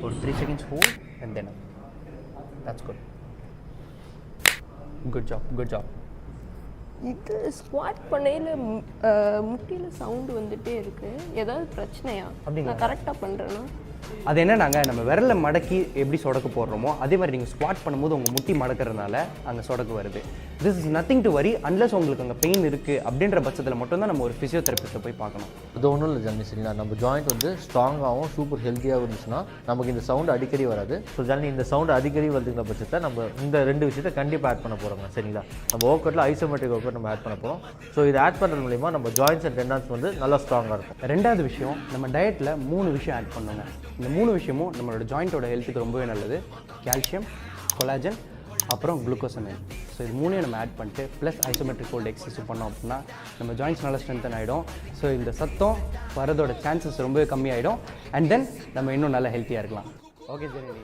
For 3 seconds hold and then up. That's good. Good job. இது squad பண்ணையில் முட்டியில் sound வந்துகிட்டே இருக்குது. ஏதாவது பிரச்சனையா? நான் கரெக்டாக பண்ணுறேன்னா அது என்னன்னாங்க, நம்ம விரலை மடக்கி எப்படி சொடக்கு போடுறோமோ அதே மாதிரி நீங்கள் ஸ்குவாட் பண்ணும்போது உங்கள் முட்டி மடக்கிறதுனால அங்கே சொடக்கு வருது. This is nothing to worry unless உங்களுக்கு அங்கே பெயின் இருக்குது அப்படின்ற பட்சத்தில் மட்டும்தான் நம்ம ஒரு ஃபிசியோதெரபிஸ்ட்டை போய் பார்க்கணும். அது ஒன்றும் இல்லை ஜனனி, சரிங்களா? நம்ம ஜாயிண்ட் வந்து ஸ்ட்ராங்காகவும் சூப்பர் ஹெல்த்தியாகவும் இருந்துச்சுன்னா நமக்கு இந்த சவுண்டு அடிக்கடி வராது. ஸோ ஜனனி, இந்த சவுண்டு அடிக்கடி வருதுங்கிற பட்சத்தை நம்ம இந்த 2 விஷயத்தை கண்டிப்பாக ஆட் பண்ண போகிறோங்க, சரிங்களா? நம்ம ஒர்க் ஐசோமெட்ரிக் ஒர்க் நம்ம ஆட் பண்ண போகிறோம். ஸோ இது ஆட் பண்ணுறது மூலிமா நம்ம ஜாயின்ட்ஸ் அண்ட் டெண்டான்ஸ் வந்து நல்லா ஸ்ட்ராங்காக இருக்கும். ரெண்டாவது விஷயம், நம்ம டயட்டில் 3 விஷயம் ஆட் பண்ணுங்க. இந்த 3 விஷயமும் நம்மளோட ஜாயிண்ட்டோட ஹெல்த்துக்கு ரொம்பவே நல்லது. கால்சியம், கொலாஜன், அப்புறம் குளுக்கோசமைன். ஸோ இது 3 நம்ம ஆட் பண்ணிட்டு ப்ளஸ் ஐசோமெட்ரிக் ஹோல்ட் எக்ஸசைஸ் பண்ணோம் அப்படின்னா நம்ம ஜாயின்ட்ஸ் நல்லா ஸ்ட்ரென்தன் ஆகிடும். ஸோ இந்த சத்தம் வரதோட சான்சஸ் ரொம்பவே கம்மியாகிடும். அண்ட் தென் நம்ம இன்னும் நல்லா ஹெல்த்தியாக இருக்கலாம். Okay Jenny.